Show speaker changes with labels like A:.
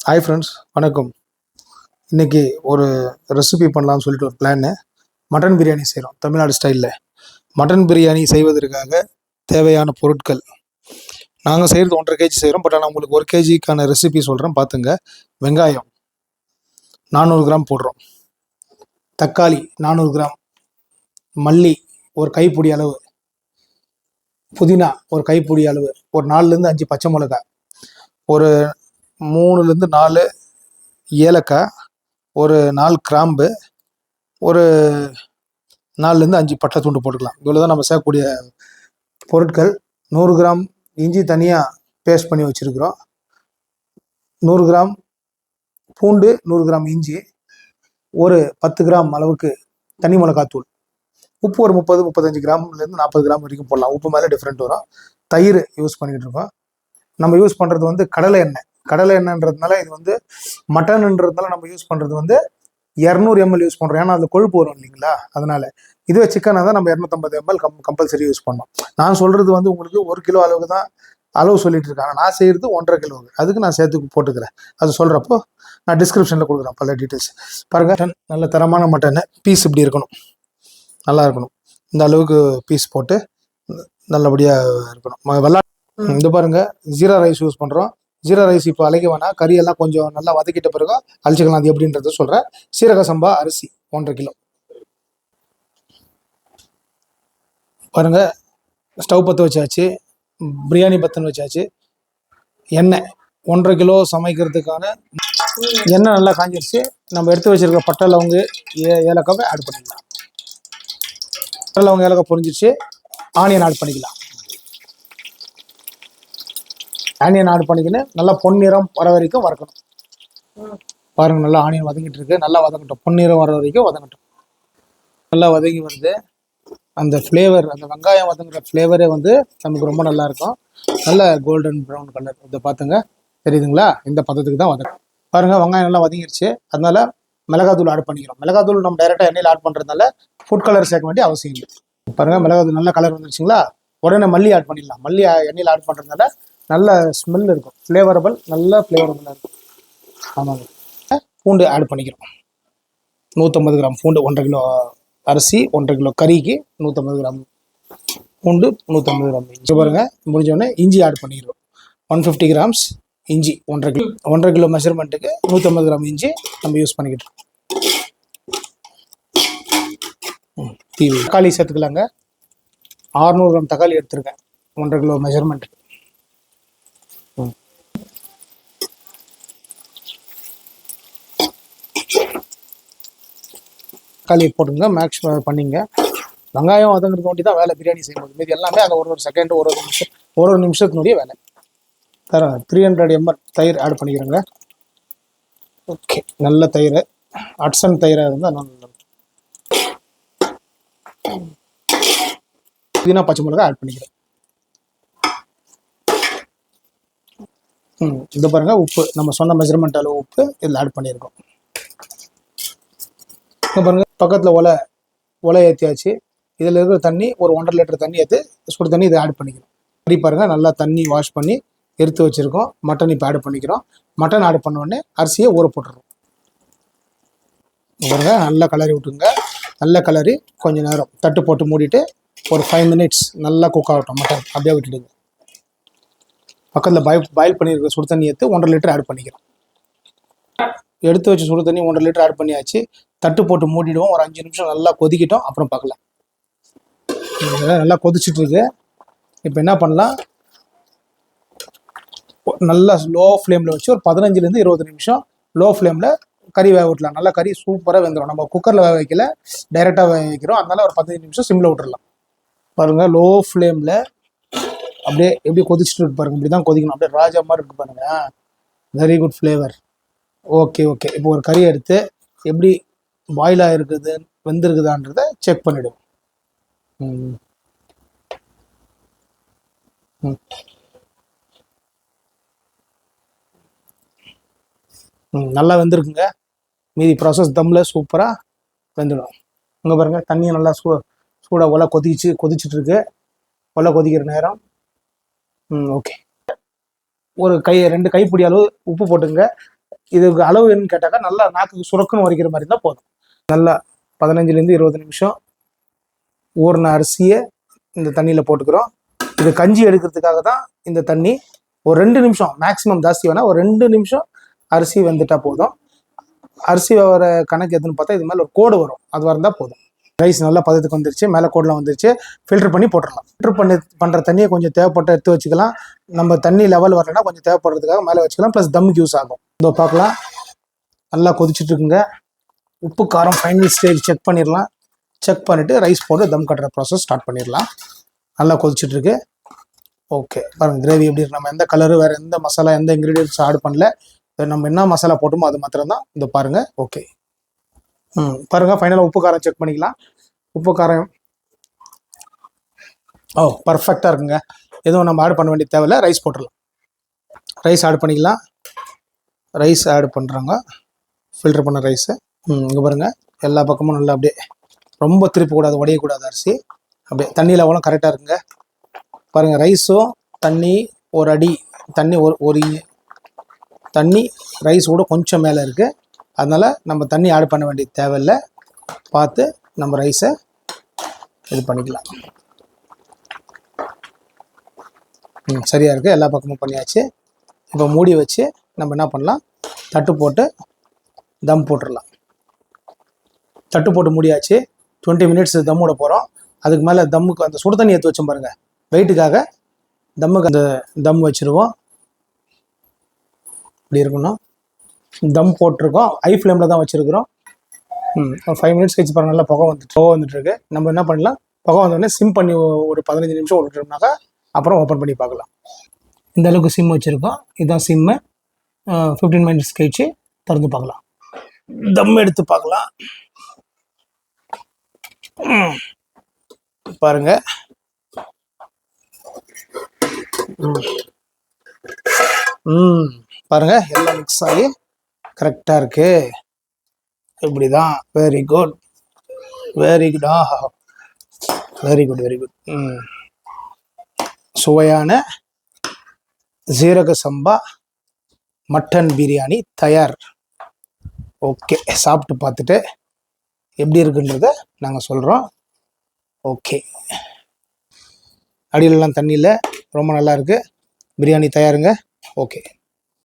A: Hi friends, வணக்கம். இன்றைக்கி ஒரு ரெசிபி பண்ணலாம்னு சொல்லிட்டு ஒரு பிளான்னு. மட்டன் பிரியாணி செய்கிறோம் தமிழ்நாடு ஸ்டைலில். மட்டன் பிரியாணி செய்வதற்காக தேவையான பொருட்கள் நாங்கள் செய்கிறது 1.5 kg செய்கிறோம். பட் ஆனால் உங்களுக்கு 1 kgக்கான ரெசிபி சொல்கிறேன், பார்த்துங்க. வெங்காயம் 400 கிராம் போடுறோம். தக்காளி 400 கிராம். மல்லி ஒரு கைப்பிடி அளவு. புதினா ஒரு கைப்பிடி அளவு. ஒரு 4லேருந்து 5 பச்சை மிளகாய். ஒரு 3லேருந்து 4 ஏலக்காய். ஒரு 4 கிராம்பு. ஒரு 4லேருந்து 5 பட்டை துண்டு போட்டுக்கலாம். இவ்வளோ தான் நம்ம சேர்க்கக்கூடிய பொருட்கள். 100 கிராம் இஞ்சி தனியாக பேஸ்ட் பண்ணி வச்சுருக்குறோம். 100 கிராம் பூண்டு, 100 கிராம் இஞ்சி, ஒரு 10 கிராம் அளவுக்கு தனி மிளகாத்தூள். உப்பு ஒரு 30-35 கிராம்லேருந்து 40 கிராம் வரைக்கும் போடலாம். உப்பு மேலே டிஃப்ரெண்ட் வரும். தயிர் யூஸ் பண்ணிக்கிட்டு இருக்கோம். நம்ம யூஸ் பண்ணுறது வந்து கடலை எண்ணெய். கடலை எண்ணெய்ன்றதுனால இது வந்து மட்டன்ன்றதுனால நம்ம யூஸ் பண்ணுறது வந்து 200 ml யூஸ் பண்ணுறோம். ஏன்னா அதில் கொழுப்பு வரும் இல்லைங்களா, அதனால. இதுவே சிக்கனாக தான் நம்ம 250 ml கம்பல்சரி யூஸ் பண்ணோம். நான் சொல்கிறது வந்து உங்களுக்கு 1 கிலோ அளவுக்கு தான் அளவு சொல்லிட்டு இருக்காங்க. நான் செய்கிறது 1.5 கிலோ. அதுக்கு நான் சேர்த்து போட்டுக்கிறேன். அது சொல்கிறப்போ நான் டிஸ்கிரிப்ஷனில் கொடுக்குறேன் பல டீட்டெயில்ஸ். பாருங்கள், நல்ல தரமான மட்டனை பீஸ் இப்படி இருக்கணும், நல்லா இருக்கணும். இந்த அளவுக்கு பீஸ் போட்டு நல்லபடியாக இருக்கணும். இது பாருங்கள், ஜீரா ரைஸ் யூஸ் பண்ணுறோம். ஜீரா ரைஸ் இப்போ அழைக்க வேணாம், கறியெல்லாம் கொஞ்சம் நல்லா வதக்கிட்ட பிறகு அழிச்சிக்கலாம். அது எப்படின்றத சொல்கிறேன். சீரக சம்பா அரிசி 1.5 கிலோ. பாருங்கள், ஸ்டவ் பற்ற வச்சாச்சு, பிரியாணி பத்தன் வச்சாச்சு. எண்ணெய் 1.5 கிலோ சமைக்கிறதுக்கான எண்ணெய் நல்லா காஞ்சிருச்சு. நம்ம எடுத்து வச்சிருக்க பட்டை லவங்க ஏலக்காவை ஆட் பண்ணிக்கலாம். பட்டை லவங்க ஏலக்காய் பொரிஞ்சிருச்சு. ஆனியன் ஆட் பண்ணிக்கலாம். ஆனியன் ஆட் பண்ணிக்கின்னு நல்லா பொன்னிறம் வர வரைக்கும் வதக்கணும். பாருங்கள், நல்லா ஆனியன் வதங்கிட்டு இருக்கு. நல்லா வதங்கட்டும், பொன்னிறம் வர வரைக்கும் வதங்கட்டும். நல்லா வதங்கி வருது. அந்த ஃப்ளேவர், அந்த வெங்காயம் வதங்குற ஃப்ளேவரே வந்து நமக்கு ரொம்ப நல்லா இருக்கும். நல்ல கோல்டன் ப்ரௌன் கலர். இதை பார்த்துங்க, தெரியுதுங்களா? இந்த பதத்துக்கு தான் வதக்கும். பாருங்கள், வெங்காயம் நல்லா வதங்கிருச்சு. அதனால மிளகாத்தூள் ஆட் பண்ணிக்கிறோம். மிளகாத்தூள் நம்ம டைரெக்டாக எண்ணெயில் ஆட் பண்ணுறதுனால ஃபுட் கலர் சேர்க்க வேண்டிய அவசியம் இல்லை. பாருங்கள், மிளகாத்தூள் நல்ல கலர் வந்துருச்சுங்களா? உடனே மல்லி ஆட் பண்ணிடலாம். மல்லி எண்ணெயில் ஆட் பண்ணுறதுனால நல்ல ஸ்மெல் இருக்கும், ஃப்ளேவரபிள், நல்ல ஃப்ளேவரபுளாக இருக்கும். ஆமாங்க. பூண்டு ஆட் பண்ணிக்கிறோம். 150 கிராம் பூண்டு. 1.5 கிலோ அரிசி, 1.5 கிலோ கறிக்கு 150 கிராம் பூண்டு, 150 கிராம் இஞ்சி. பாருங்கள், முடிஞ்சோடனே இஞ்சி ஆட் பண்ணிக்கிறோம். 150 கிராம்ஸ் இஞ்சி. 1.5 கிலோ மெஷர்மெண்ட்டுக்கு 150 கிராம் இஞ்சி நம்ம யூஸ் பண்ணிக்கிட்டு இருக்கோம். தக்காளி சேர்த்துக்கலாங்க. 600 கிராம் தக்காளி எடுத்துருக்கேன் 1.5 கிலோ மெஷர்மெண்ட்டுக்கு. தக்காளி போட்டுங்க, மேக்ஸ் பண்ணிங்க. வெங்காயம் வதங்கிறது ஒண்டி தான் வேலை பிரியாணி செய்யும்போது. மீது எல்லாமே அந்த ஒரு செகண்ட், ஒரு நிமிஷத்தினுடைய வேலை. தர 300 ml தயிர் ஆட் பண்ணிக்கிறேங்க. ஓகே, நல்ல தயிர், அட்சன் தயிராக இருந்தால் நல்லா. புதினா பச்சை மிளகாய் ஆட் பண்ணிக்கிறேன். இது பாருங்கள், உப்பு நம்ம சொன்ன மெஷர்மெண்ட் அளவு உப்பு இதில் ஆட் பண்ணியிருக்கோம். பாருங்கள், பக்கத்தில் ஒலை ஏற்றியாச்சு. இதில் இருக்கிற தண்ணி ஒரு 1.5 லிட்டர் தண்ணி ஏற்று சுடு தண்ணி இதை ஆட் பண்ணிக்கிறோம். அப்படி பாருங்கள், நல்லா தண்ணி வாஷ் பண்ணி எடுத்து வச்சுருக்கோம். மட்டன் இப்போ ஆட் பண்ணிக்கிறோம். மட்டன் ஆட் பண்ண உடனே அரிசியை ஊற போட்டுருவோம். பாருங்கள், நல்லா கலரி விட்டுங்க. நல்ல கலரி கொஞ்சம் நேரம் தட்டு போட்டு மூடிட்டு ஒரு 5 மினிட்ஸ் நல்லா குக் ஆகட்டும். மட்டன் அப்படியே விட்டுடுங்க. பக்கத்தில் பாயில் பண்ணியிருக்க சுடு தண்ணி ஏற்று 1.5 லிட்டர் ஆட் பண்ணிக்கிறோம். எடுத்து வச்சு சுடு தண்ணி 1.5 லிட்டர் ஆட் பண்ணியாச்சு. தட்டு போட்டு மூடிடுவோம். ஒரு 5 நிமிஷம் நல்லா கொதிக்கிட்டோம், அப்புறம் பார்க்கலாம். நல்லா கொதிச்சுட்டு இருக்கு. இப்போ என்ன பண்ணலாம், நல்லா லோ ஃப்ளேமில் வச்சு ஒரு 15லேருந்து 20 நிமிஷம் லோ ஃப்ளேமில் கறி வேக விட்டலாம். நல்லா கறி சூப்பராக வெந்துடும். நம்ம குக்கரில் வேக வைக்கல, டைரெக்டாக வேக வைக்கிறோம். அதனால ஒரு 15 நிமிஷம் சிம்மில் விட்டுடலாம். பாருங்கள், லோ ஃப்ளேமில் அப்படியே எப்படி கொதிச்சுட்டு இருக்கு பாருங்கள். இப்படி தான் கொதிக்கணும். அப்படியே ராஜா மாதிரி இருக்கு பாருங்கள். Very good flavour. ஓகே. இப்போ ஒரு கறி எடுத்து எப்படி பாயிலாக இருக்குது, வெந்திருக்குதான்றதை செக் பண்ணிவிடுவோம். நல்லா வெந்திருக்குங்க. மீதி ப்ராசஸ் தம்மில் சூப்பராக வெந்துடும். இங்கே பாருங்கள், தண்ணியை நல்லா சூடாக ஒலை கொதிச்சுட்டு இருக்கு. ஒலை கொதிக்கிற நேரம். ஓகே, ஒரு 2 கைப்பிடி அளவு உப்பு போட்டுங்க. இதுக்கு அளவு என்னன்னு கேட்டாக்கா நல்லா நாக்குக்கு சுரக்குன்னு வரைக்கிற மாதிரி இருந்தால் போதும். நல்லா 15லேருந்து 20 நிமிஷம் ஊறின அரிசியை இந்த தண்ணியில் போட்டுக்கிறோம். இது கஞ்சி எடுக்கிறதுக்காக தான் இந்த தண்ணி. ஒரு 2 நிமிஷம் மேக்ஸிமம், ஜாஸ்தி வேணால் ஒரு 2 நிமிஷம் அரிசி வெந்துட்டா போதும். அரிசி வர கணக்கு எதுன்னு பார்த்தா இது மேலே ஒரு கோடு வரும், அது வரந்தால் போதும். ரைஸ் நல்லா பதத்துக்கு வந்துருச்சு, மேலே கோடெலாம் வந்துருச்சு. ஃபில்டர் பண்ணி போட்டுடலாம். ஃபில்டர் பண்ணுற தண்ணியை கொஞ்சம் தேவைப்பட்ட எடுத்து வச்சுக்கலாம். நம்ம தண்ணி லெவல் வரலைன்னா கொஞ்சம் தேவைப்படுறதுக்காக மேலே வச்சுக்கலாம். ப்ளஸ் தம்முக்கு யூஸ் ஆகும். இதோ பார்க்கலாம், நல்லா கொதிச்சுட்டு இருக்குங்க. உப்பு காரம் ஃபைனல் ஸ்டேஜ் செக் பண்ணிடலாம். செக் பண்ணிவிட்டு ரைஸ் போட்டு தம் கட்டுற ப்ராசஸ் ஸ்டார்ட் பண்ணிடலாம். நல்லா கொதிச்சுட்ருக்கு. ஓகே, பாருங்கள் கிரேவி எப்படி இருக்கு. நம்ம எந்த கலரு, வேறு எந்த மசாலா, எந்த இன்க்ரீடியன்ஸ் ஆட் பண்ணல. நம்ம என்ன மசாலா போட்டோமோ அது மாத்திரம்தான். இந்த பாருங்கள். ஓகே, பாருங்கள் ஃபைனலாக உப்பு காரம் செக் பண்ணிக்கலாம். உப்பு காரம் பர்ஃபெக்டாக இருக்குங்க. எதுவும் நம்ம ஆட் பண்ண வேண்டிய தேவையில்லை. ரைஸ் போட்டுடலாம். ரைஸ் ஆட் பண்ணிக்கலாம். ரைஸ் ஆட் பண்ணுறாங்க, ஃபில்டர் பண்ண ரைஸு. இங்கே பாருங்கள், எல்லா பக்கமும் நல்லா அப்படியே ரொம்ப திருப்பக்கூடாது, உடையக்கூடாது அரிசி. அப்படியே தண்ணி லெவலும் கரெக்டாக இருக்குங்க. பாருங்கள், ரைஸும் தண்ணி ஒரு அடி தண்ணி, ஒரு தண்ணி ரைஸோட கொஞ்சம் மேலே இருக்குது. அதனால் நம்ம தண்ணி ஆட் பண்ண வேண்டிய தேவையில்லை. பார்த்து நம்ம ரைஸை இது பண்ணிக்கலாம். சரியாக இருக்குது. எல்லா பக்கமும் பண்ணியாச்சு. இப்போ மூடி வச்சு நம்ம என்ன பண்ணலாம், தட்டு போட்டு தம் போட்டுடலாம். தட்டு போட்டு மூடியாச்சு. 20 மினிட்ஸ் தம் விட போகிறோம். அதுக்கு மேலே தம்முக்கு அந்த சுடு தண்ணி எடுத்து வச்சோம் பாருங்கள், வெயிட்டுக்காக தம்முக்கு அந்த தம் வச்சுருவோம். இப்படி இருக்கணும். தம் போட்டிருக்கோம், ஹை ஃப்ளேமில் தான் வச்சுருக்கிறோம். 5 மினிட்ஸ் கழிச்சு பாருங்கள், நல்லா புகை வந்துட்டுருக்கு. நம்ம என்ன பண்ணலாம், புகை வந்தோடனே சிம் பண்ணி ஒரு 15 நிமிஷம் விட்டுட்டோம்னாக்கா அப்புறம் ஓப்பன் பண்ணி பார்க்கலாம். இந்த அளவுக்கு சிம் வச்சுருக்கோம். இதுதான் சிம்மு. 15 மினிட்ஸ் கழிச்சு திறந்து பார்க்கலாம். தம் எடுத்து பார்க்கலாம். பாருங்க, பாருங்க எல்லாம் மிக்ஸ் ஆகி கரெக்டாக இருக்கு. இப்படிதான். Very good, very good. Very good, very good. சுவையான ஜீரக சம்பா மட்டன் பிரியாணி தயார். ஓகே, சாப்பிட்டு பார்த்துட்டு எப்படி இருக்குன்றத நாங்கள் சொல்கிறோம். ஓகே, அடியிலலாம் தண்ணியில் ரொம்ப நல்லா இருக்குது. பிரியாணி தயாருங்க. ஓகே.